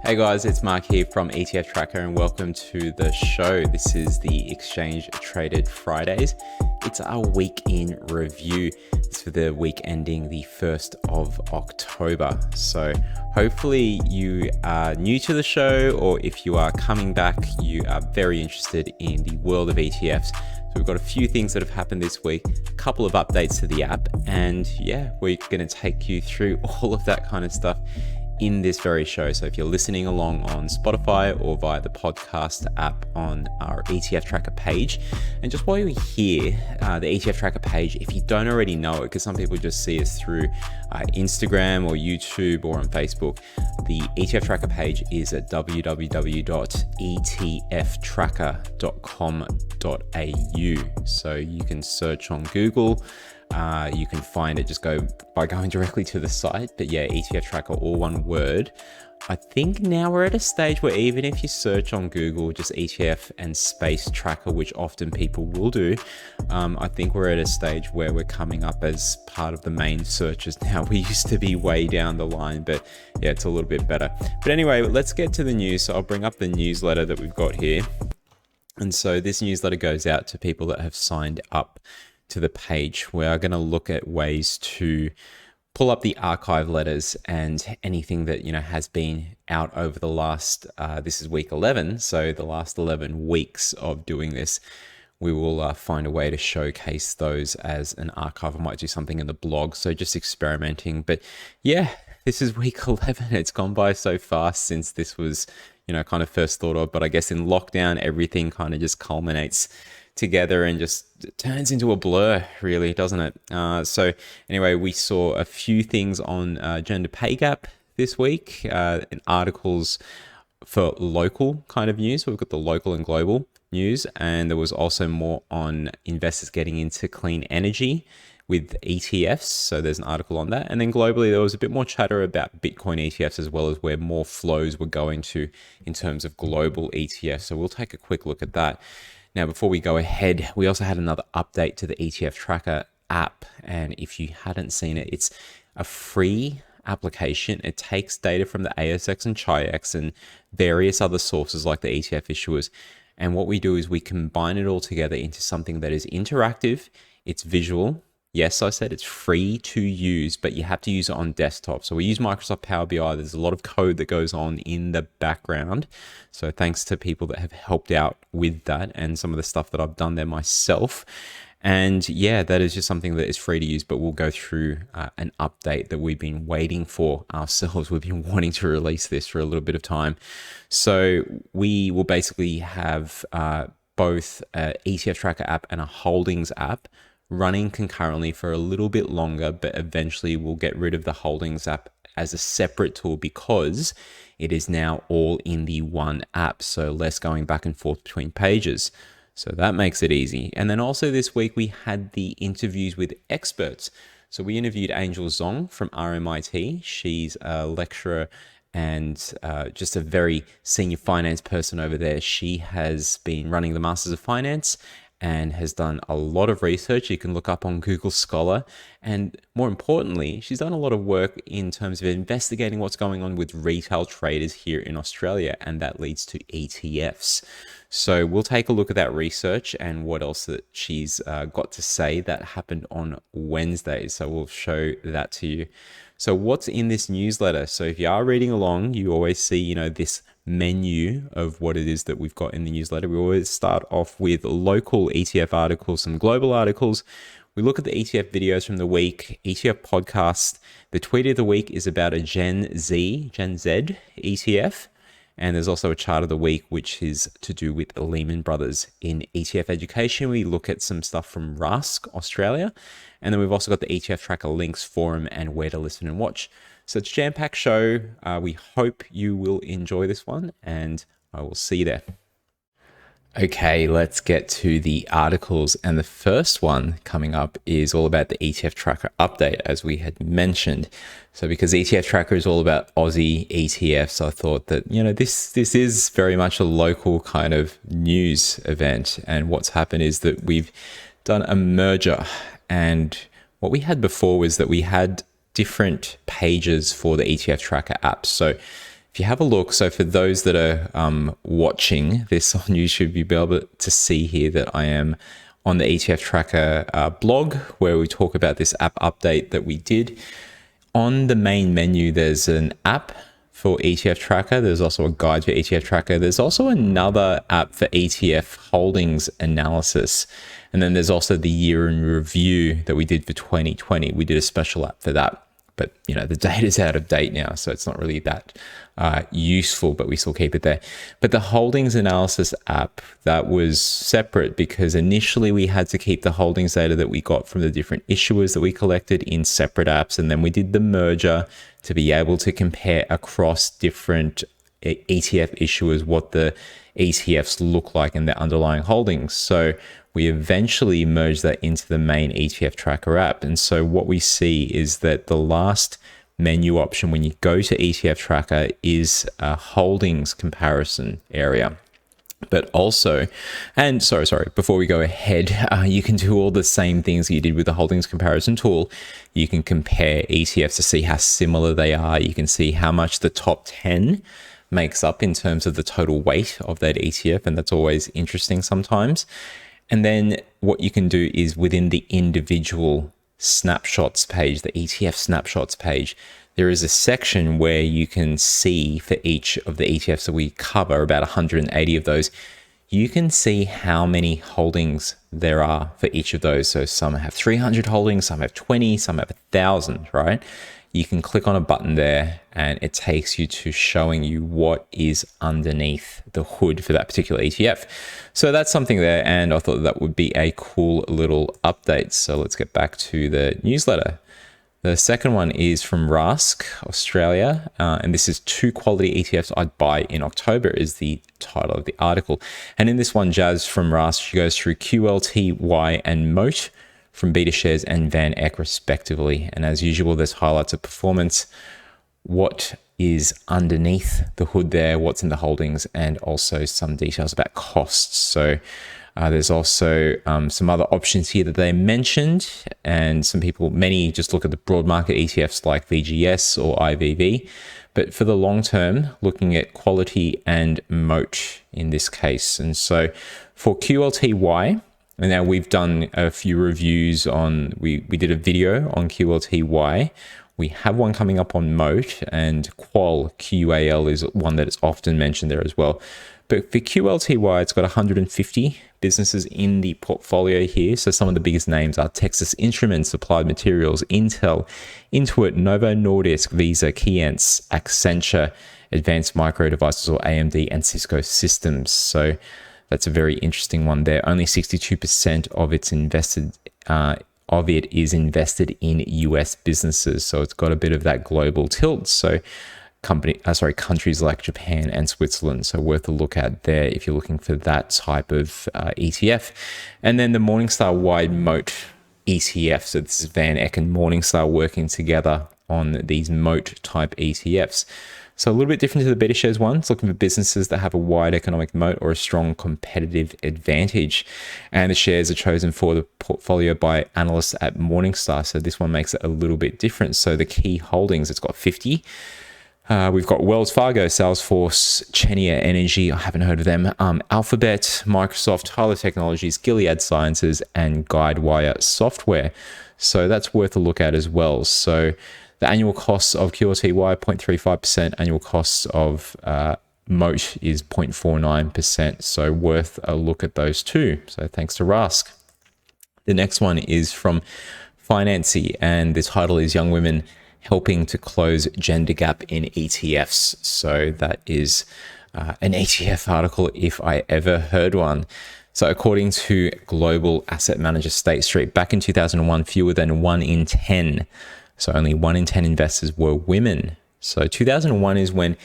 Hey guys, it's Mark here from ETFtracker and welcome to the show. This is the Exchange Traded Fridays. It's our week in review. It's for the week ending the 1st of October. So hopefully you are new to the show, or if you are coming back, you are very interested in the world of ETFs. So we've got a few things that have happened this week, a couple of updates to the app, and yeah, we're going to take you through all of that kind of stuff in this very show. So if you're listening along on Spotify or via the podcast app on our ETFtracker page, and just while you're here, the ETFtracker page, if you don't already know it, because some people just see us through Instagram or YouTube or on Facebook, the ETFtracker page is at www.etftracker.com.au. So you can search on Google. You can find it, just go by going directly to the site. But yeah, ETFtracker, all one word. I think now we're at a stage where even if you search on Google just ETF and space tracker, which often people will do, I think we're at a stage where we're coming up as part of the main searches now. We used to be way down the line, but yeah, it's a little bit better. But anyway, let's get to the news. So I'll bring up the newsletter that we've got here. And so this newsletter goes out to people that have signed up to the page. We are going to look at ways to pull up the archive letters and anything that has been out over the last this is week 11, so the last 11 weeks of doing this. We will find a way to showcase those as an archive. I might do something in the blog, so just experimenting. But yeah, this is week 11. It's gone by so fast since this was kind of first thought of, but I guess in lockdown everything kind of just culminates together and just turns into a blur, really, doesn't it? So anyway, we saw a few things on gender pay gap this week, in articles for local kind of news. So we've got the local and global news, and there was also more on investors getting into clean energy with ETFs. So there's an article on that. And then globally, there was a bit more chatter about Bitcoin ETFs, as well as where more flows were going to in terms of global ETFs. So we'll take a quick look at that. Now, before we go ahead, we also had another update to the ETFtracker app. And if you hadn't seen it, it's a free application. It takes data from the ASX and Chi-X and various other sources like the ETF issuers. And what we do is we combine it all together into something that is interactive, it's visual. Yes, I said it's free to use, but you have to use it on desktop. So we use Microsoft Power BI. There's a lot of code that goes on in the background. So thanks to people that have helped out with that and some of the stuff that I've done there myself. And yeah, that is just something that is free to use, but we'll go through an update that we've been waiting for ourselves. We've been wanting to release this for a little bit of time. So we will basically have both an ETFtracker app and a Holdings app running concurrently for a little bit longer, but eventually we'll get rid of the Holdings app as a separate tool because it is now all in the one app, so less going back and forth between pages. So that makes it easy. And then also this week we had the interviews with experts. So we interviewed Angel Zhong from RMIT. She's a lecturer and just a very senior finance person over there. She has been running the Masters of Finance and has done a lot of research. You can look up on Google Scholar. And more importantly, she's done a lot of work in terms of investigating what's going on with retail traders here in Australia, and that leads to ETFs. So we'll take a look at that research and what else that she's got to say. That happened on Wednesday, so we'll show that to you. So what's in this newsletter? So if you are reading along, you always see, this menu of what it is that we've got in the newsletter. We always start off with local ETF articles, some global articles. We look at the ETF videos from the week, ETF podcast. The tweet of the week is about a Gen Z ETF. And there's also a chart of the week, which is to do with Lehman Brothers. In ETF Education, we look at some stuff from Rask Australia. And then we've also got the ETFtracker links, forum, and where to listen and watch. So it's a jam-packed show. We hope you will enjoy this one, and I will see you there. Okay, let's get to the articles. And the first one coming up is all about the ETFtracker update, as we had mentioned. So because ETFtracker is all about Aussie ETFs, I thought that, this is very much a local kind of news event. And what's happened is that we've done a merger. And what we had before was that we had different pages for the ETFtracker app. So if you have a look, so for those that are watching this on YouTube, you'll be able to see here that I am on the ETFtracker blog, where we talk about this app update that we did. On the main menu, there's an app for ETFtracker. There's also a guide for ETFtracker. There's also another app for ETF Holdings Analysis. And then there's also the year in review that we did for 2020. We did a special app for that. But, you know, the data's out of date now, so it's not really that useful, but we still keep it there. But the holdings analysis app, that was separate because initially we had to keep the holdings data that we got from the different issuers that we collected in separate apps. And then we did the merger to be able to compare across different ETF issuers what the ETFs look like in their underlying holdings. So we eventually merged that into the main ETFtracker app. And so what we see is that the last menu option when you go to ETFtracker is a holdings comparison area. But also, and sorry, before we go ahead, you can do all the same things that you did with the holdings comparison tool. You can compare ETFs to see how similar they are. You can see how much the top 10 makes up in terms of the total weight of that ETF. And that's always interesting sometimes. And then what you can do is within the individual snapshots page, the ETF snapshots page, there is a section where you can see for each of the ETFs that we cover, about 180 of those, you can see how many holdings there are for each of those. So some have 300 holdings, some have 20, some have 1,000, right? You can click on a button there and it takes you to showing you what is underneath the hood for that particular ETF. So that's something there, and I thought that would be a cool little update. So let's get back to the newsletter. The second one is from Rask Australia, and this is 2 quality ETFs I'd buy in October is the title of the article. And in this one, Jazz from Rask, she goes through QLTY and Moat from BetaShares and Van Eck respectively. And as usual, there's highlights of performance, what is underneath the hood there, what's in the holdings, and also some details about costs. So there's also some other options here that they mentioned, and many just look at the broad market ETFs like VGS or IVV. But for the long term, looking at quality and moat in this case. And so for QLTY, and now we've done a few reviews on, we did a video on QLTY. We have one coming up on Moat, and QAL is one that is often mentioned there as well. But for QLTY, it's got 150 businesses in the portfolio here. So some of the biggest names are Texas Instruments, Applied Materials, Intel, Intuit, Novo Nordisk, Visa, Keyence, Accenture, Advanced Micro Devices or AMD, and Cisco Systems. So that's a very interesting one there. Only 62% of it is invested in US businesses. So it's got a bit of that global tilt. So countries like Japan and Switzerland. So worth a look at there if you're looking for that type of ETF. And then the Morningstar Wide Moat ETF. So this is Van Eck and Morningstar working together on these moat type ETFs. So a little bit different to the BetaShares one. It's looking for businesses that have a wide economic moat or a strong competitive advantage. And the shares are chosen for the portfolio by analysts at Morningstar. So this one makes it a little bit different. So the key holdings, it's got 50. We've got Wells Fargo, Salesforce, Cheniere Energy, I haven't heard of them, Alphabet, Microsoft, Tyler Technologies, Gilead Sciences, and Guidewire Software. So that's worth a look at as well. So the annual costs of QLTY, 0.35%. Annual costs of Moat is 0.49%. So worth a look at those too. So thanks to Rask. The next one is from Financy, and the title is Young Women Helping to Close Gender Gap in ETFs. So that is an ETF article if I ever heard one. So according to global asset manager State Street, back in 2001, fewer than 1 in 10. So only 1 in 10 investors were women. So 2001 is when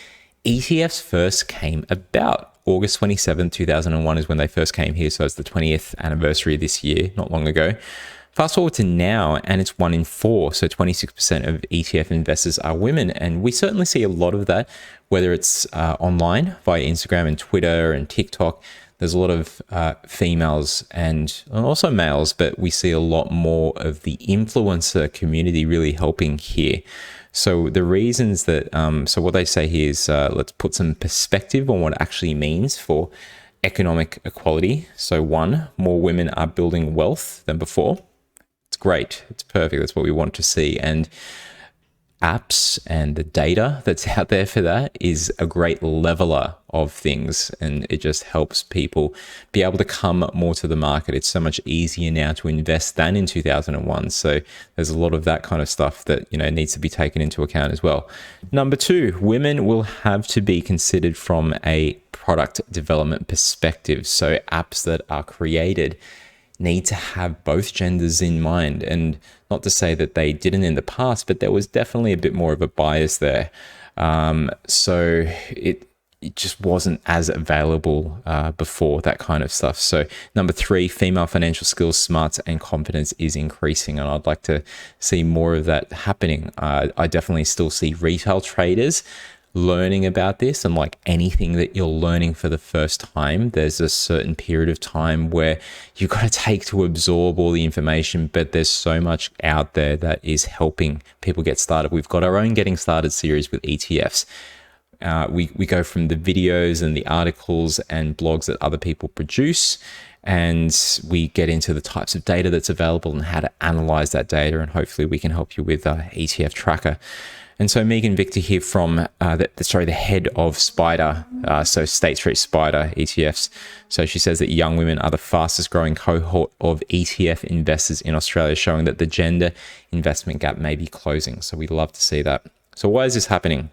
ETFs first came about. August 27, 2001 is when they first came here. So it's the 20th anniversary this year, not long ago. Fast forward to now, and it's 1 in 4. So 26% of ETF investors are women. And we certainly see a lot of that, whether it's online via Instagram and Twitter and TikTok. There's a lot of females and also males, but we see a lot more of the influencer community really helping here. So the reasons that, so what they say here is, let's put some perspective on what it actually means for economic equality. So one, more women are building wealth than before. It's great. It's perfect. That's what we want to see. And apps and the data that's out there for that is a great leveler of things, and it just helps people be able to come more to the market. It's so much easier now to invest than in 2001. So there's a lot of that kind of stuff that, you know, needs to be taken into account as well. Number two, women will have to be considered from a product development perspective. So apps that are created need to have both genders in mind. And not to say that they didn't in the past, but there was definitely a bit more of a bias there. So it just wasn't as available before, that kind of stuff. So number three, female financial skills, smarts, and confidence is increasing. And I'd like to see more of that happening. I definitely still see retail traders learning about this, and like anything that you're learning for the first time, there's a certain period of time where you've got to take to absorb all the information, but there's so much out there that is helping people get started. We've got our own Getting Started series with ETFs. We go from the videos and the articles and blogs that other people produce, and we get into the types of data that's available and how to analyze that data, and hopefully we can help you with ETFtracker. And so Megan Victor here from the head of Spider, so State Street Spider ETFs. So she says that young women are the fastest growing cohort of ETF investors in Australia, showing that the gender investment gap may be closing. So we'd love to see that. So why is this happening?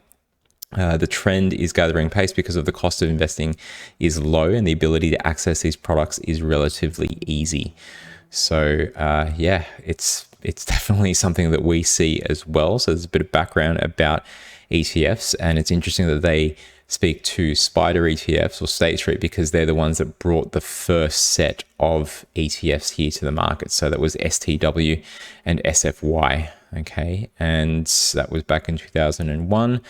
The trend is gathering pace because of the cost of investing is low and the ability to access these products is relatively easy. So yeah, it's definitely something that we see as well. So there's a bit of background about ETFs, and it's interesting that they speak to Spider ETFs or State Street because they're the ones that brought the first set of ETFs here to the market. So that was STW and SFY, okay? And that was back in 2001.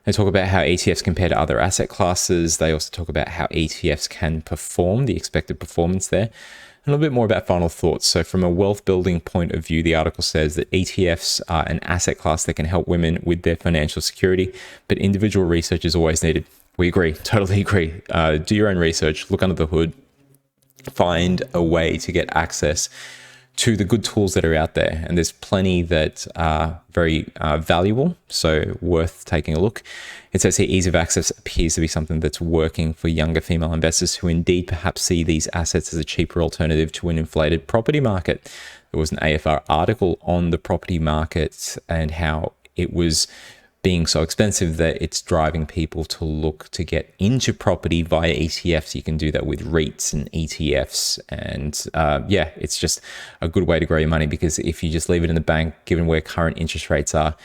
They talk about how ETFs compare to other asset classes. They also talk about how ETFs can perform, the expected performance there. A little bit more about final thoughts. So from a wealth building point of view, the article says that ETFs are an asset class that can help women with their financial security, but individual research is always needed. We agree, totally agree. Do your own research, look under the hood, find a way to get access to the good tools that are out there. And there's plenty that are very valuable, so worth taking a look. It says here, ease of access appears to be something that's working for younger female investors who indeed perhaps see these assets as a cheaper alternative to an inflated property market. There was an AFR article on the property market and how it was being so expensive that it's driving people to look to get into property via ETFs. You can do that with REITs and ETFs. And yeah, it's just a good way to grow your money, because if you just leave it in the bank, given where current interest rates are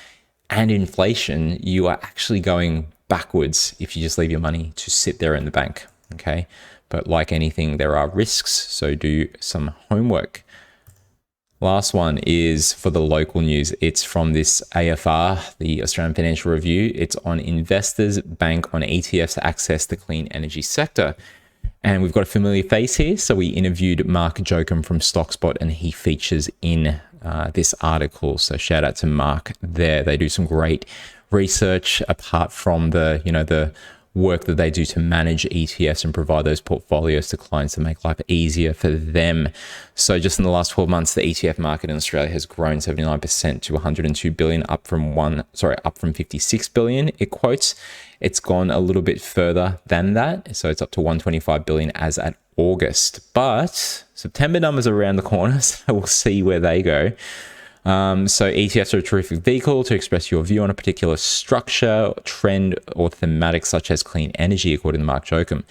and inflation, you are actually going backwards if you just leave your money to sit there in the bank, okay? But like anything, there are risks, so do some homework. Last one is for the local news. It's from this AFR, the Australian Financial Review. It's on investors bank on ETFs to access the clean energy sector. And we've got a familiar face here. So we interviewed Mark Jokum from StockSpot, and he features in this article. So shout out to Mark there. They do some great research apart from the, the work that they do to manage ETFs and provide those portfolios to clients to make life easier for them. So just in the last 12 months, the ETF market in Australia has grown 79% to 102 billion, up from 56 billion. It quotes, it's gone a little bit further than that. So it's up to 125 billion as at August, but September numbers are around the corner. So we'll see where they go. So ETFs are a terrific vehicle to express your view on a particular structure, trend, or thematic such as clean energy, according to Mark Jokum.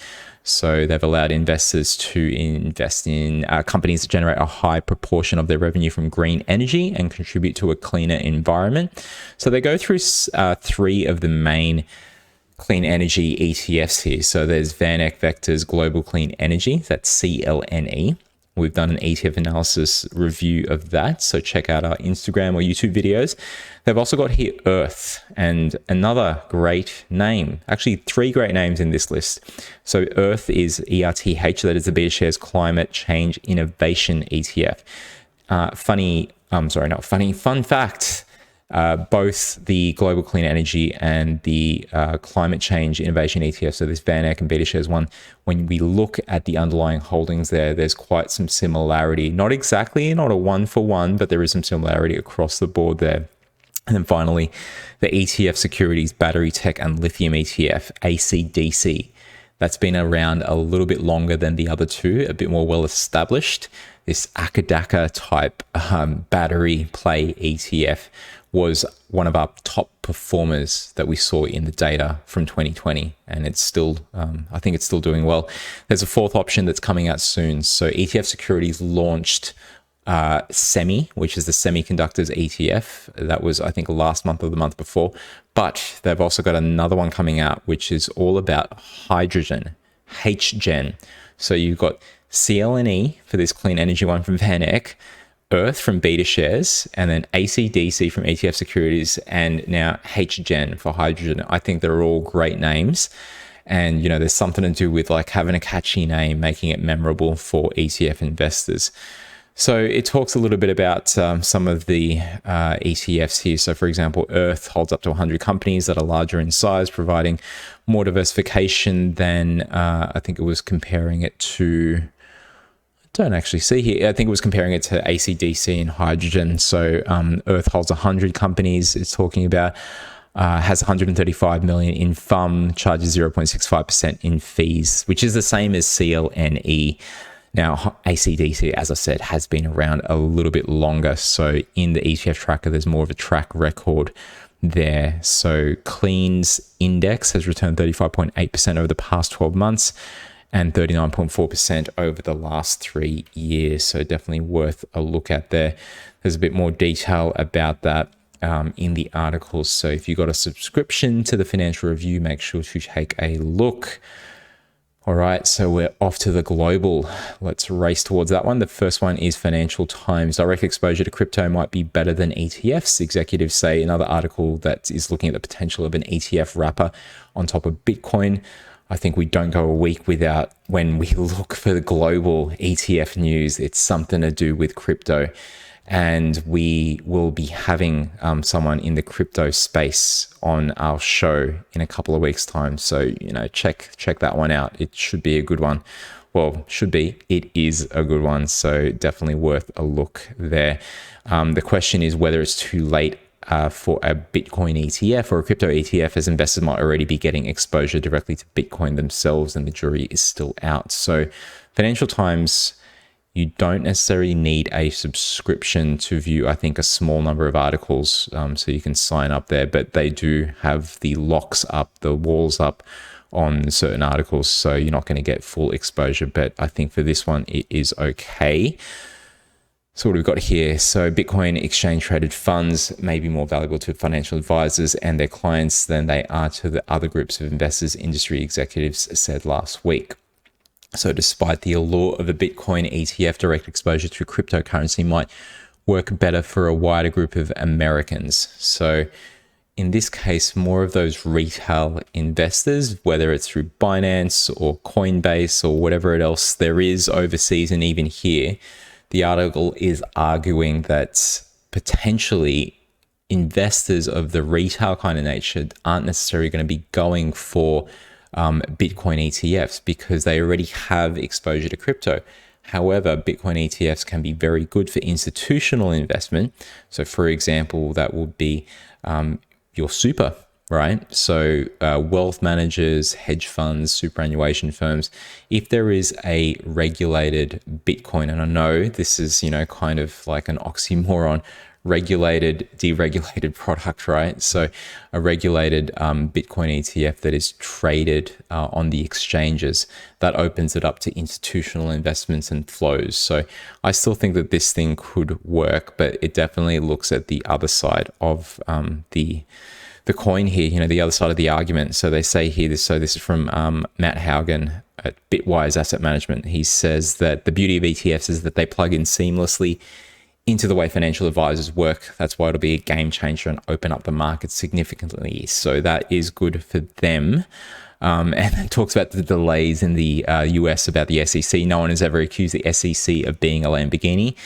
So they've allowed investors to invest in companies that generate a high proportion of their revenue from green energy and contribute to a cleaner environment. So they go through three of the main clean energy ETFs here. So there's VanEck Vector's Global Clean Energy, that's CLNE. We've done an ETF analysis review of that, so check out our Instagram or YouTube videos. They've also got here Earth, and another great name. Actually, three great names in this list. So Earth is ERTH, that is the BetaShares Climate Change Innovation ETF. Fun fact, Both the Global Clean Energy and the Climate Change Innovation ETF, so this VanEck and BetaShares one, when we look at the underlying holdings there's quite some similarity. Not exactly, not a one-for-one, but there is some similarity across the board there. And then finally, the ETF Securities Battery Tech and Lithium ETF, ACDC. That's been around a little bit longer than the other two, a bit more well established. This Akadaka type battery play ETF was one of our top performers that we saw in the data from 2020. And it's still, I think it's still doing well. There's a fourth option that's coming out soon. So ETF Securities launched SEMI, which is the semiconductors ETF. That was, I think, last month or the month before. But they've also got another one coming out, which is all about hydrogen, HGen. So you've got CLNE for this clean energy one from VanEck, Earth from BetaShares, and then ACDC from ETF Securities, and now HGen for hydrogen. I think they're all great names. And, you know, there's something to do with like having a catchy name, making it memorable for ETF investors. So it talks a little bit about some of the ETFs here. So for example, Earth holds up to 100 companies that are larger in size, providing more diversification than I think it was comparing it to, don't actually see here. I think it was comparing it to ACDC and hydrogen. So Earth holds 100 companies. It's talking about has 135 million in FUM, charges 0.65% in fees, which is the same as CLNE. Now, ACDC, as I said, has been around a little bit longer. So in the ETF tracker, there's more of a track record there. So Clean's index has returned 35.8% over the past 12 months and 39.4% over the last 3 years. So definitely worth a look at there. There's a bit more detail about that in the articles. So if you got a subscription to the Financial Review, make sure to take a look. All right, so we're off to the global. Let's race towards that one. The first one is Financial Times. Direct exposure to crypto might be better than ETFs. Executives say another article that is looking at the potential of an ETF wrapper on top of Bitcoin. I think we don't go a week without, when we look for the global ETF news, it's something to do with crypto. And we will be having someone in the crypto space on our show in a couple of weeks' time. So, you know, check that one out. It should be a good one. Well, should be. It is a good one. So definitely worth a look there. The question is whether it's too late for a Bitcoin ETF or a crypto ETF, as investors might already be getting exposure directly to Bitcoin themselves, and the jury is still out. So Financial Times, you don't necessarily need a subscription to view, I think, a small number of articles, so you can sign up there, but they do have the locks up, the walls up on certain articles, so you're not going to get full exposure, but I think for this one, it is okay. So what we've got here, so Bitcoin exchange traded funds may be more valuable to financial advisors and their clients than they are to the other groups of investors, industry executives said last week. So despite the allure of a Bitcoin ETF, direct exposure to cryptocurrency might work better for a wider group of Americans. So in this case, more of those retail investors, whether it's through Binance or Coinbase or whatever else there is overseas and even here, the article is arguing that potentially investors of the retail kind of nature aren't necessarily going to be going for Bitcoin ETFs because they already have exposure to crypto. However, Bitcoin ETFs can be very good for institutional investment. So for example, that would be your super, right? So wealth managers, hedge funds, superannuation firms, if there is a regulated Bitcoin, and I know this is, you know, kind of like an oxymoron, regulated, deregulated product, right? So a regulated Bitcoin ETF that is traded on the exchanges, that opens it up to institutional investments and flows. So I still think that this thing could work, but it definitely looks at the other side of the coin here, you know, the other side of the argument. So they say here, this is from Matt Haugen at Bitwise Asset Management. He says that the beauty of ETFs is that they plug in seamlessly into the way financial advisors work. That's why it'll be a game changer and open up the market significantly. So that is good for them. And it talks about the delays in the US about the SEC. No one has ever accused the SEC of being a Lamborghini.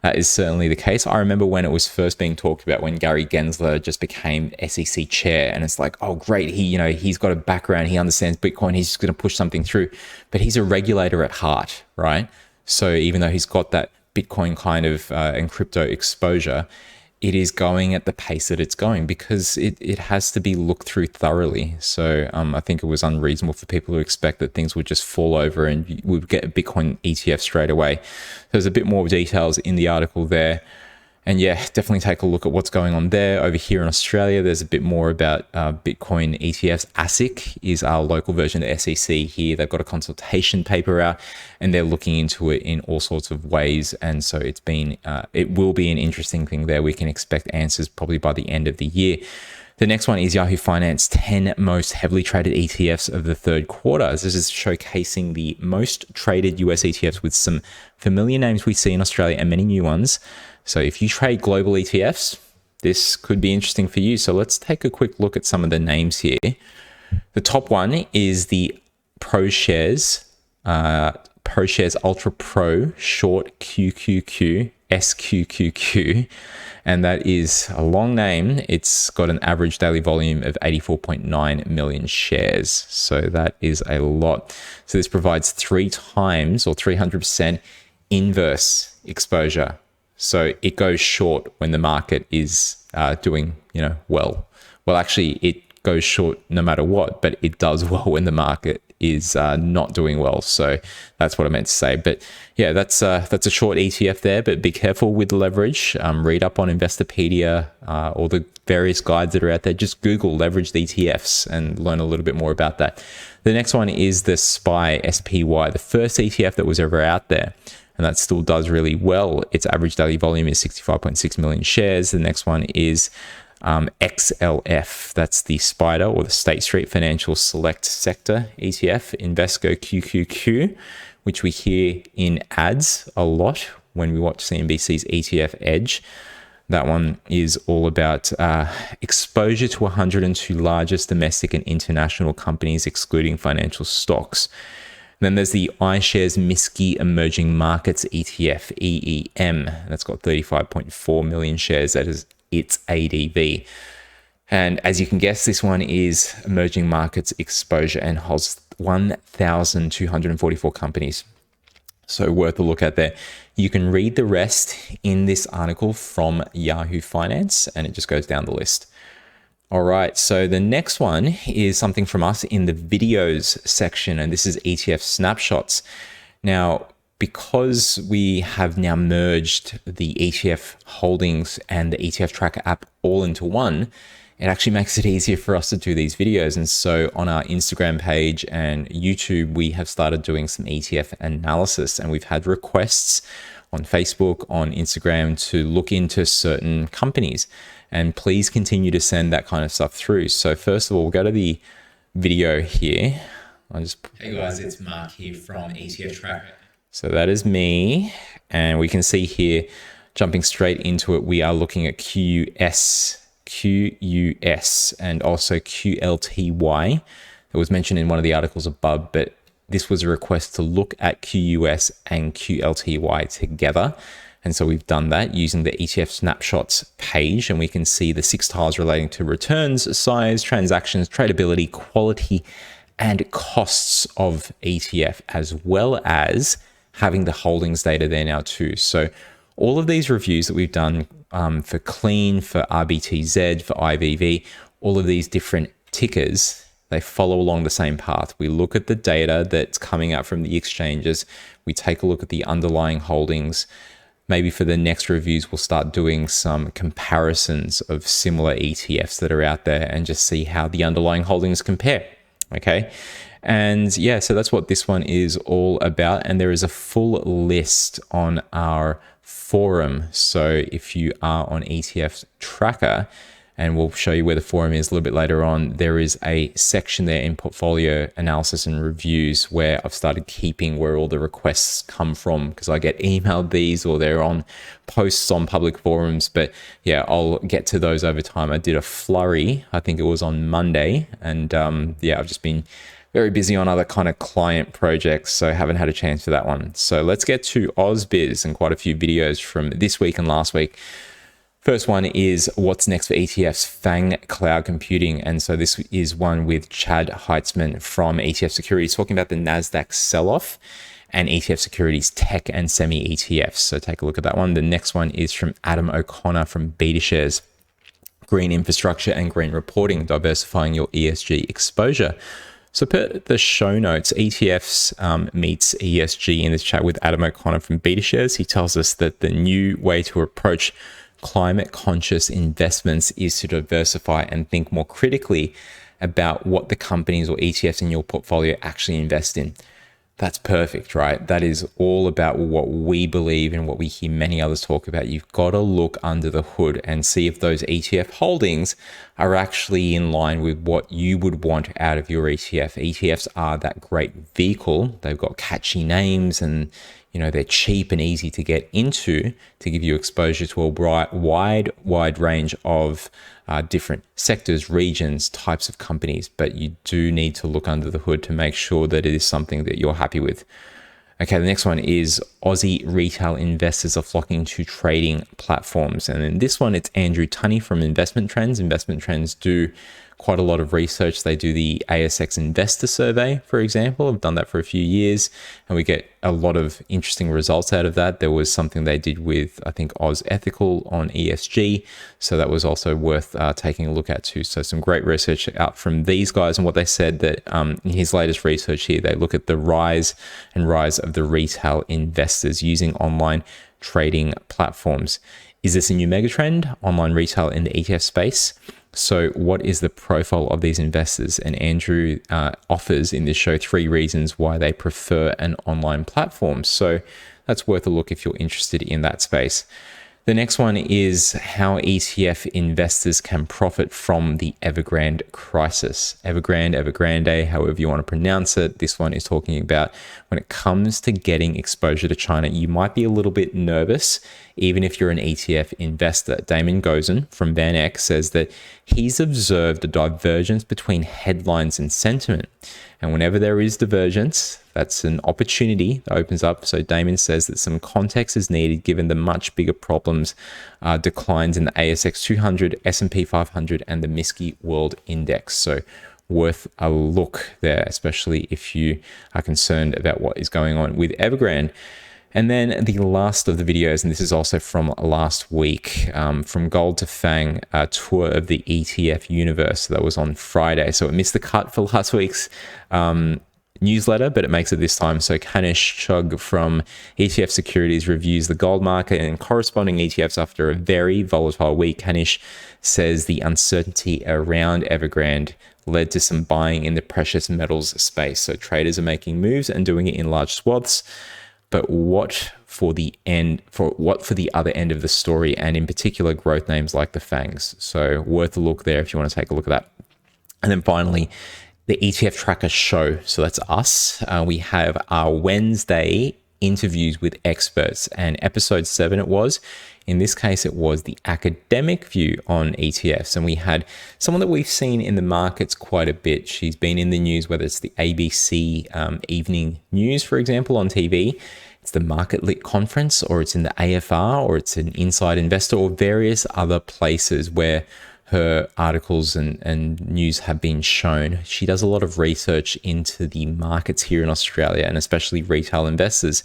that is certainly the case. I remember when it was first being talked about, when Gary Gensler just became SEC chair, and it's like, oh great, he's got a background, he understands Bitcoin, he's just going to push something through. But he's a regulator at heart, right? So even though he's got that Bitcoin kind of and crypto exposure, it is going at the pace that it's going because it has to be looked through thoroughly. So I think it was unreasonable for people to expect that things would just fall over and we would get a Bitcoin ETF straight away. There's a bit more details in the article there. And yeah, definitely take a look at what's going on there. Over here in Australia, there's a bit more about Bitcoin ETFs. ASIC is our local version of the SEC here. They've got a consultation paper out and they're looking into it in all sorts of ways. And so it will be an interesting thing there. We can expect answers probably by the end of the year. The next one is Yahoo Finance 10 most heavily traded ETFs of the third quarter. This is showcasing the most traded US ETFs with some familiar names we see in Australia and many new ones. So if you trade global ETFs, this could be interesting for you. So let's take a quick look at some of the names here. The top one is the ProShares Ultra Pro Short QQQ SQQQ. And that is a long name. It's got an average daily volume of 84.9 million shares. So that is a lot. So this provides 3 times or 300% inverse exposure. So it goes short when the market is doing, well. Well, actually, it goes short no matter what, but it does well when the market is not doing well. So that's what I meant to say. But yeah, that's a short ETF there, but be careful with the leverage. Read up on Investopedia, all the various guides that are out there. Just Google leveraged ETFs and learn a little bit more about that. The next one is the SPY, the first ETF that was ever out there. And that still does really well. Its average daily volume is 65.6 million shares. The next one is XLF. That's the SPDR, or the State Street Financial Select Sector ETF, Invesco QQQ, which we hear in ads a lot when we watch CNBC's ETF Edge. That one is all about exposure to 102 largest domestic and international companies, excluding financial stocks. Then there's the iShares MSCI Emerging Markets ETF, EEM. That's got 35.4 million shares. That is its ADV. And as you can guess, this one is emerging markets exposure and holds 1,244 companies. So worth a look at there. You can read the rest in this article from Yahoo Finance, and it just goes down the list. All right, so the next one is something from us in the videos section, and this is ETF snapshots. Now, because we have now merged the ETF Holdings and the ETFtracker app all into one, it actually makes it easier for us to do these videos. And so on our Instagram page and YouTube, we have started doing some ETF analysis, and we've had requests on Facebook, on Instagram to look into certain companies. And please continue to send that kind of stuff through. So first of all, we'll go to the video here. Hey guys, it's Mark here from ETFtracker. So that is me. And we can see here, jumping straight into it, we are looking at QUS, and also QLTY. It was mentioned in one of the articles above, but this was a request to look at QUS and QLTY together. And so we've done that using the ETF snapshots page, and we can see the 6 tiles relating to returns, size, transactions, tradability, quality, and costs of ETF, as well as having the holdings data there now too. So all of these reviews that we've done for Clean, for RBTZ, for IVV, all of these different tickers, they follow along the same path. We look at the data that's coming out from the exchanges. We take a look at the underlying holdings. Maybe for the next reviews, we'll start doing some comparisons of similar ETFs that are out there and just see how the underlying holdings compare. Okay. And yeah, so that's what this one is all about. And there is a full list on our forum. So if you are on ETFtracker, and we'll show you where the forum is a little bit later on, there is a section there in portfolio analysis and reviews where I've started keeping where all the requests come from, because I get emailed these or they're on posts on public forums. But yeah, I'll get to those over time. I did a flurry, I think it was on Monday, and yeah, I've just been very busy on other kind of client projects, so haven't had a chance for that one. So let's get to AusBiz and quite a few videos from this week and last week. First one is what's next for ETFs, FANG Cloud Computing. And so this is one with Chad Heitzman from ETF Securities talking about the NASDAQ sell-off and ETF Securities tech and semi ETFs. So take a look at that one. The next one is from Adam O'Connor from BetaShares. Green infrastructure and green reporting, diversifying your ESG exposure. So per the show notes, ETFs meets ESG in this chat with Adam O'Connor from BetaShares. He tells us that the new way to approach climate conscious investments is to diversify and think more critically about what the companies or ETFs in your portfolio actually invest in. That's perfect, right? That is all about what we believe and what we hear many others talk about. You've got to look under the hood and see if those ETF holdings are actually in line with what you would want out of your ETF. ETFs are that great vehicle. They've got catchy names and they're cheap and easy to get into to give you exposure to a wide range of different sectors, regions, types of companies, but you do need to look under the hood to make sure that it is something that you're happy with. Okay, the next one is Aussie retail investors are flocking to trading platforms. And in this one, it's Andrew Tunney from Investment Trends. Investment Trends do quite a lot of research. They do the ASX Investor Survey, for example. I've done that for a few years, and we get a lot of interesting results out of that. There was something they did with, I think, Oz Ethical on ESG. So that was also worth taking a look at too. So some great research out from these guys. And what they said that in his latest research here, they look at the rise of the retail investors using online trading platforms. Is this a new megatrend, online retail in the ETF space? So what is the profile of these investors? And Andrew offers in this show 3 reasons why they prefer an online platform. So that's worth a look if you're interested in that space. The next one is how ETF investors can profit from the Evergrande crisis. Evergrande, however you want to pronounce it. This one is talking about when it comes to getting exposure to China, you might be a little bit nervous, even if you're an ETF investor. Damon Gozen from Van Eck says that he's observed a divergence between headlines and sentiment. And whenever there is divergence, that's an opportunity that opens up. So Damon says that some context is needed given the much bigger problems, declines in the ASX 200, S&P 500, and the MSCI World Index. So worth a look there, especially if you are concerned about what is going on with Evergrande. And then the last of the videos, and this is also from last week, from Gold to Fang, a tour of the ETF universe. That was on Friday. So it missed the cut for last week's newsletter, but it makes it this time. So Kanish Chugh from ETF Securities reviews the gold market and corresponding ETFs after a very volatile week. Kanish says the uncertainty around Evergrande led to some buying in the precious metals space. So traders are making moves and doing it in large swaths. But what for the other end of the story, and in particular growth names like the FANGs. So worth a look there if you want to take a look at that. And then finally, the ETFtracker show. So that's us. We have our Wednesday interviews with experts, and episode 7 it was. In this case, it was the academic view on ETFs. And we had someone that we've seen in the markets quite a bit. She's been in the news, whether it's the ABC evening news, for example, on TV. It's the Market Lit Conference, or it's in the AFR, or it's an Inside Investor, or various other places where her articles and news have been shown. She does a lot of research into the markets here in Australia, and especially retail investors.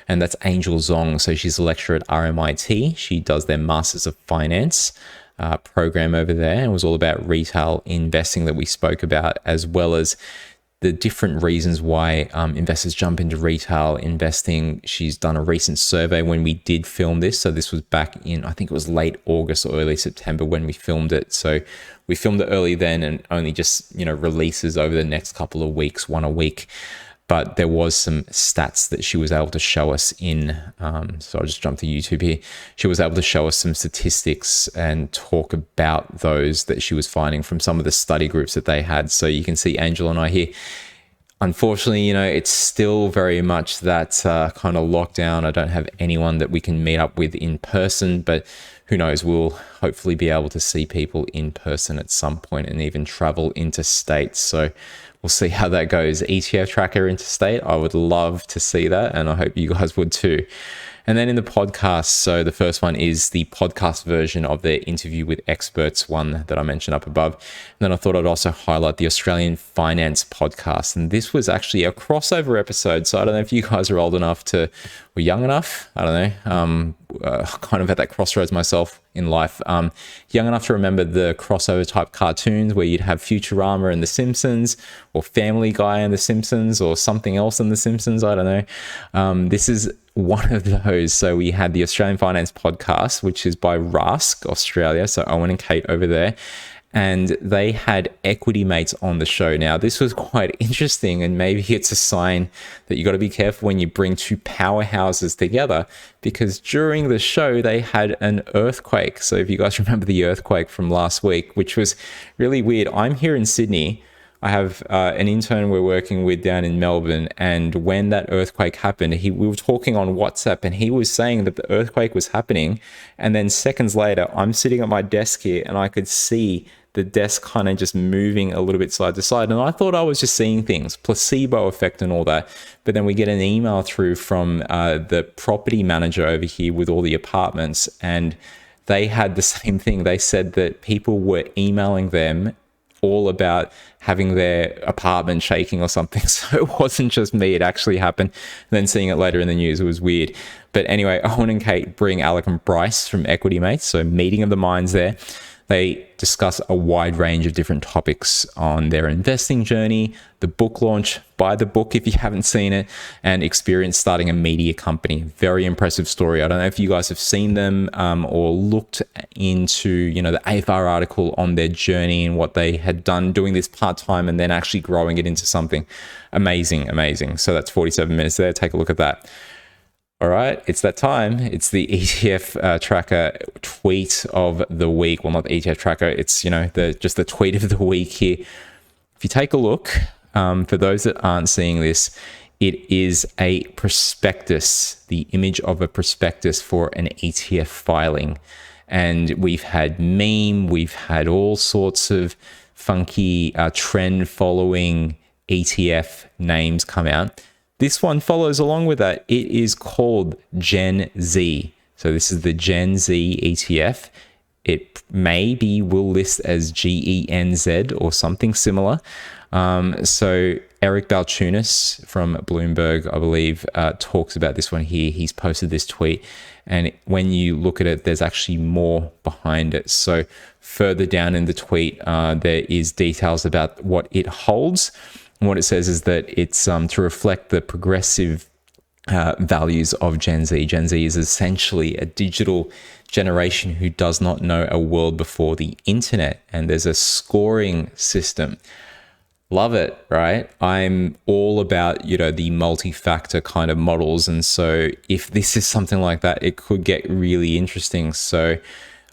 And that's Angel Zhong. So she's a lecturer at RMIT. She does their Masters of Finance program over there. And it was all about retail investing that we spoke about, as well as the different reasons why investors jump into retail investing. She's done a recent survey when we did film this. So this was back in, I think it was late August or early September when we filmed it. So we filmed it early then, and only just, releases over the next couple of weeks, one a week. But there was some stats that she was able to show us in, so I'll just jump to YouTube here. She was able to show us some statistics and talk about those that she was finding from some of the study groups that they had. So you can see Angel and I here. Unfortunately, it's still very much that kind of lockdown. I don't have anyone that we can meet up with in person, but who knows, we'll hopefully be able to see people in person at some point and even travel interstate. So we'll see how that goes. ETF Tracker Interstate, I would love to see that, and I hope you guys would too. And then in the podcast, so the first one is the podcast version of the interview with experts one that I mentioned up above. And then I thought I'd also highlight the Australian Finance podcast. And this was actually a crossover episode. So I don't know if you guys are old enough or young enough, I don't know, kind of at that crossroads myself in life. Young enough to remember the crossover type cartoons where you'd have Futurama and The Simpsons, or Family Guy and The Simpsons, or something else in The Simpsons, I don't know. This is one of those. So we had the Australian Finance podcast, which is by Rask Australia, so Owen and Kate over there, and they had Equity Mates on the show. Now, this was quite interesting, and maybe it's a sign that you got to be careful when you bring two powerhouses together, because during the show they had an earthquake. So if you guys remember the earthquake from last week, which was really weird. I'm here in Sydney. I have an intern we're working with down in Melbourne, and when that earthquake happened, we were talking on WhatsApp, and he was saying that the earthquake was happening, and then seconds later, I'm sitting at my desk here, and I could see the desk kind of just moving a little bit side to side, and I thought I was just seeing things, placebo effect and all that, but then we get an email through from the property manager over here with all the apartments, and they had the same thing. They said that people were emailing them all about having their apartment shaking or something. So it wasn't just me, it actually happened. And then seeing it later in the news, it was weird. But anyway, Owen and Kate bring Alec and Bryce from Equity Mates, so meeting of the minds there. They discuss a wide range of different topics on their investing journey, the book launch, buy the book if you haven't seen it, and experience starting a media company. Very impressive story. I don't know if you guys have seen them or looked into, the AFR article on their journey and what they had done doing this part-time and then actually growing it into something amazing. So that's 47 minutes there. Take a look at that. All right, it's that time. It's the ETF tracker tweet of the week. Well, not the ETF tracker. It's, just the tweet of the week here. If you take a look, for those that aren't seeing this, it is a prospectus, the image of a prospectus for an ETF filing. And we've had meme, we've had all sorts of funky trend following ETF names come out. This one follows along with that. It is called Gen Z. So this is the Gen Z ETF. It will list as GENZ or something similar. So Eric Balchunas from Bloomberg, I believe, talks about this one here. He's posted this tweet. And when you look at it, there's actually more behind it. So further down in the tweet, there is details about what it holds. And what it says is that it's to reflect the progressive values of Gen Z. Gen Z is essentially a digital generation who does not know a world before the internet. And there's a scoring system. Love it, right? I'm all about, the multi-factor kind of models. And so if this is something like that, it could get really interesting. So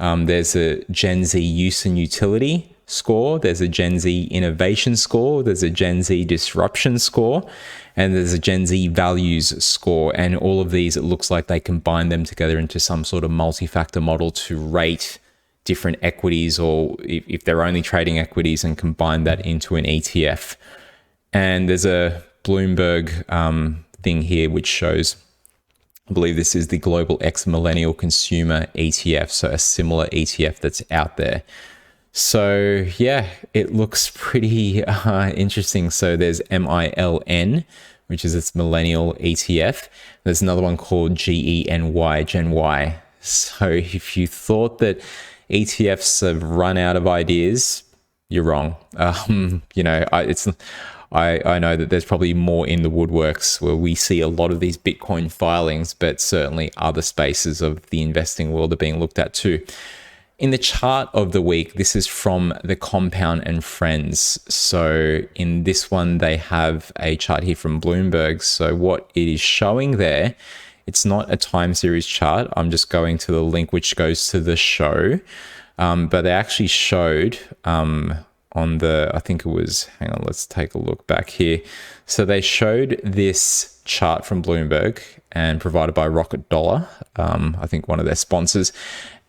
there's a Gen Z use and utility score, there's a Gen Z innovation score, there's a Gen Z disruption score, and there's a Gen Z values score. And all of these, it looks like they combine them together into some sort of multi-factor model to rate different equities, or if they're only trading equities, and combine that into an ETF. And there's a Bloomberg thing here which shows, I believe this is the Global X Millennial Consumer ETF, so a similar ETF that's out there. So yeah, it looks pretty interesting. So there's MILN, which is its millennial ETF. There's another one called GENY, Gen Y. So if you thought that ETFs have run out of ideas, you're wrong. I know that there's probably more in the woodworks where we see a lot of these Bitcoin filings, but certainly other spaces of the investing world are being looked at too. In the chart of the week, this is from the Compound and Friends. So in this one, they have a chart here from Bloomberg. So what it is showing there, it's not a time series chart. I'm just going to the link which goes to the show. But they actually showed on the, I think it was, hang on, let's take a look back here. So they showed this chart from Bloomberg and provided by Rocket Dollar, I think one of their sponsors.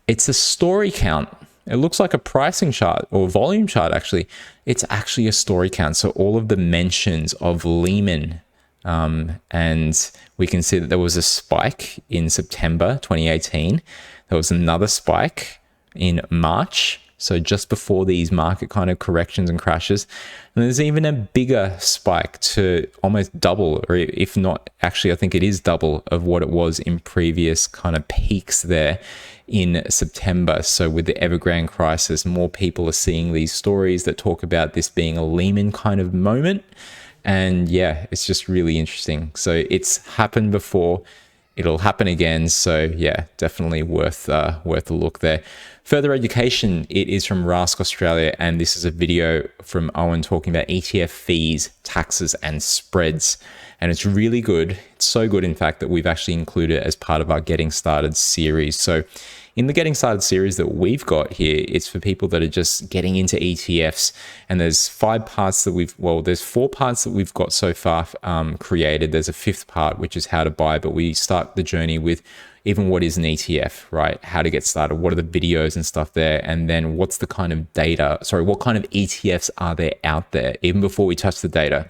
It's a story count. it looks like a pricing chart or volume chart actually. It's actually a story count. So all of the mentions of Lehman, and we can see that there was a spike in September 2018. There was another spike in March, so just before these market kind of corrections and crashes. And there's even a bigger spike to almost double, or if not, actually, I think it is double of what it was in previous kind of peaks there in September. So with the Evergrande crisis, more people are seeing these stories that talk about this being a Lehman kind of moment. And yeah, it's just really interesting. So it's happened before. It'll happen again. So yeah, definitely worth a look there. Further education, it is from Rask Australia, and this is a video from Owen talking about ETF fees, taxes, and spreads. And it's really good. It's so good, in fact, that we've actually included it as part of our Getting Started series. So in the Getting Started series that we've got here, it's for people that are just getting into ETFs. And there's there's 4 parts that we've got so far created. There's a 5th part, which is how to buy, but we start the journey with even what is an ETF, right? How to get started, what are the videos and stuff there, and then what's the kind of what kind of ETFs are there out there, even before we touch the data.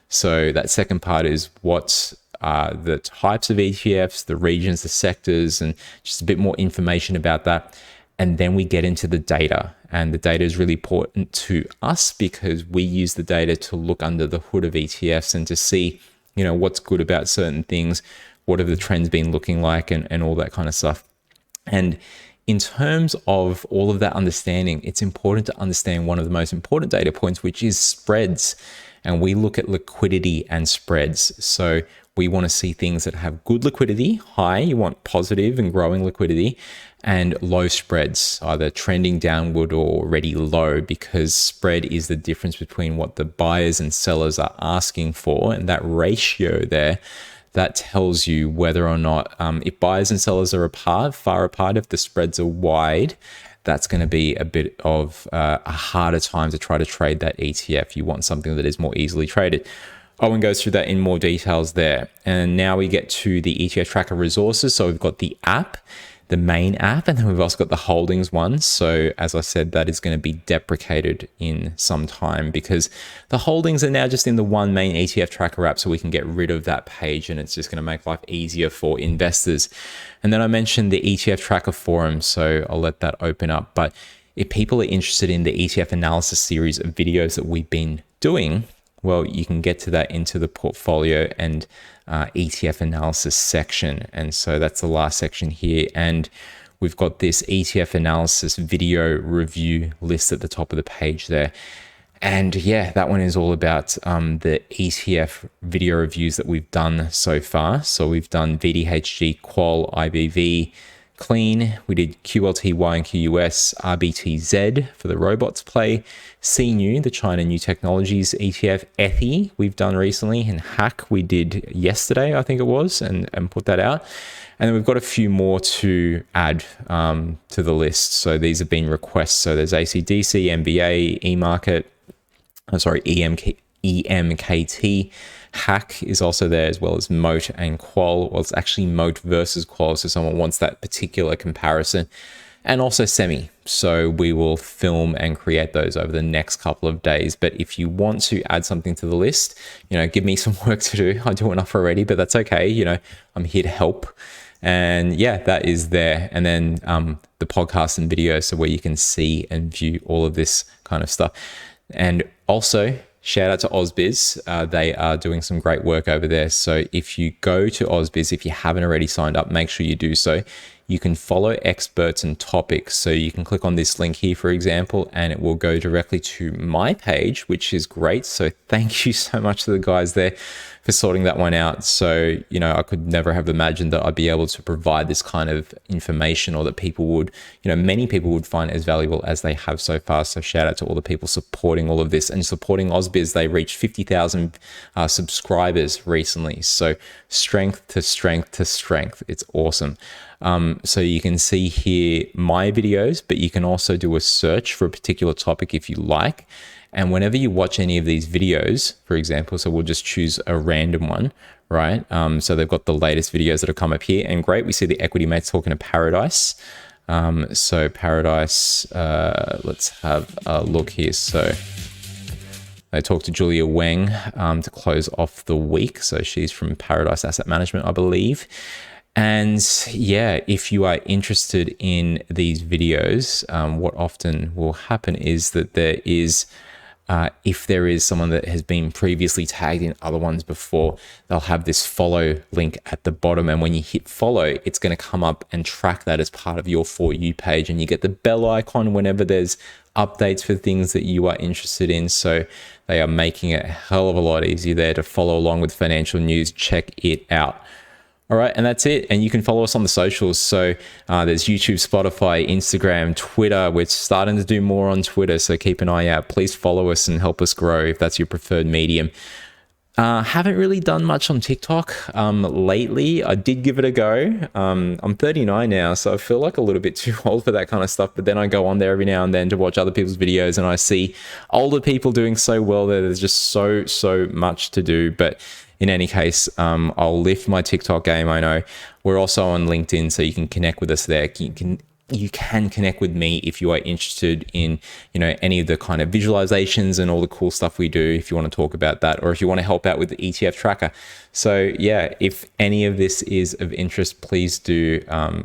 So that second part is what's the types of ETFs, the regions, the sectors, and just a bit more information about that. And then we get into the data, and the data is really important to us because we use the data to look under the hood of ETFs and to see, what's good about certain things, what have the trends been looking like, and all that kind of stuff. And in terms of all of that understanding, it's important to understand one of the most important data points, which is spreads. And we look at liquidity and spreads. So we want to see things that have good liquidity, high, you want positive and growing liquidity, and low spreads, either trending downward or already low, because spread is the difference between what the buyers and sellers are asking for. And that ratio there, that tells you whether or not, if buyers and sellers are far apart, if the spreads are wide, that's going to be a bit of a harder time to try to trade that ETF. You want something that is more easily traded. Owen goes through that in more details there. And now we get to the ETFtracker resources. So we've got the app, the main app, and then we've also got the holdings one. So as I said, that is going to be deprecated in some time because the holdings are now just in the one main ETFtracker app, so we can get rid of that page and it's just going to make life easier for investors. And then I mentioned the ETFtracker forum, so I'll let that open up. But if people are interested in the ETF analysis series of videos that we've been doing, well, you can get to that into the portfolio and ETF analysis section. And so that's the last section here. And we've got this ETF analysis video review list at the top of the page there. And yeah, that one is all about the ETF video reviews that we've done so far. So we've done VDHG, Qual, IBV, Clean. We did QLTY and QUS, RBTZ for the robots play, CNEW, the China New Technologies ETF, ETHI we've done recently, and Hack we did yesterday, I think it was, and put that out. And then we've got a few more to add to the list. So these have been requests. So there's ACDC, MBA, eMarket, EMKT. Hack is also there, as well as Moat and Qual. Well, it's actually Moat versus Qual, so someone wants that particular comparison. And also Semi. So we will film and create those over the next couple of days. But if you want to add something to the list, give me some work to do. I do enough already, but that's okay. I'm here to help. And yeah, that is there. And then the podcast and video, so where you can see and view all of this kind of stuff. And also, shout out to AusBiz. They are doing some great work over there. So if you go to AusBiz, if you haven't already signed up, make sure you do so. You can follow experts and topics. So you can click on this link here, for example, and it will go directly to my page, which is great. So thank you so much to the guys there for sorting that one out. So, I could never have imagined that I'd be able to provide this kind of information, or that people would, many people would find as valuable as they have so far. So shout out to all the people supporting all of this and supporting AusBiz. They reached 50,000 subscribers recently. So strength to strength to strength. It's awesome. So you can see here my videos, but you can also do a search for a particular topic if you like. And whenever you watch any of these videos, for example, so we'll just choose a random one, right? So they've got the latest videos that have come up here, and great. We see the equity mates talking to Paradise. So Paradise, let's have a look here. So I talked to Julia Weng to close off the week. So she's from Paradise Asset Management, I believe. And yeah, if you are interested in these videos, what often will happen is that there is, if there is someone that has been previously tagged in other ones before, they'll have this follow link at the bottom. And when you hit follow, it's going to come up and track that as part of your For You page. And you get the bell icon whenever there's updates for things that you are interested in. So they are making it a hell of a lot easier there to follow along with financial news. Check it out. All right, and that's it. And you can follow us on the socials. So there's YouTube, Spotify, Instagram, Twitter. We're starting to do more on Twitter, so keep an eye out. Please follow us and help us grow if that's your preferred medium. Haven't really done much on TikTok lately. I did give it a go. I'm 39 now, so I feel like a little bit too old for that kind of stuff. But then I go on there every now and then to watch other people's videos, and I see older people doing so well there. There's just so much to do. But in any case, I'll lift my TikTok game. I know we're also on LinkedIn, so you can connect with us there. You can connect with me if you are interested in, any of the kind of visualizations and all the cool stuff we do, if you want to talk about that, or if you want to help out with the ETF tracker. So yeah, if any of this is of interest, please do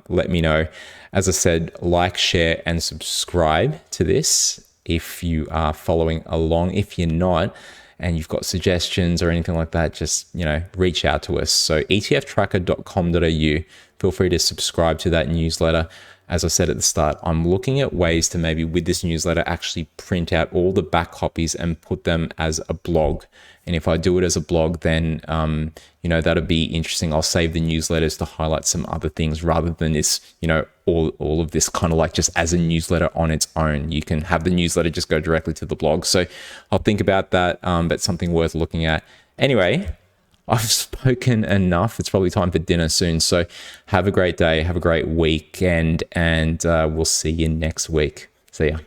let me know. As I said, like, share, and subscribe to this if you are following along. If you're not, and you've got suggestions or anything like that, just, reach out to us. So etftracker.com.au, feel free to subscribe to that newsletter. As I said at the start, I'm looking at ways to maybe with this newsletter actually print out all the back copies and put them as a blog. And if I do it as a blog, then, that'll be interesting. I'll save the newsletters to highlight some other things rather than this, all of this kind of like just as a newsletter on its own. You can have the newsletter just go directly to the blog. So I'll think about that, but something worth looking at. Anyway, I've spoken enough. It's probably time for dinner soon. So have a great day. Have a great weekend, and we'll see you next week. See ya.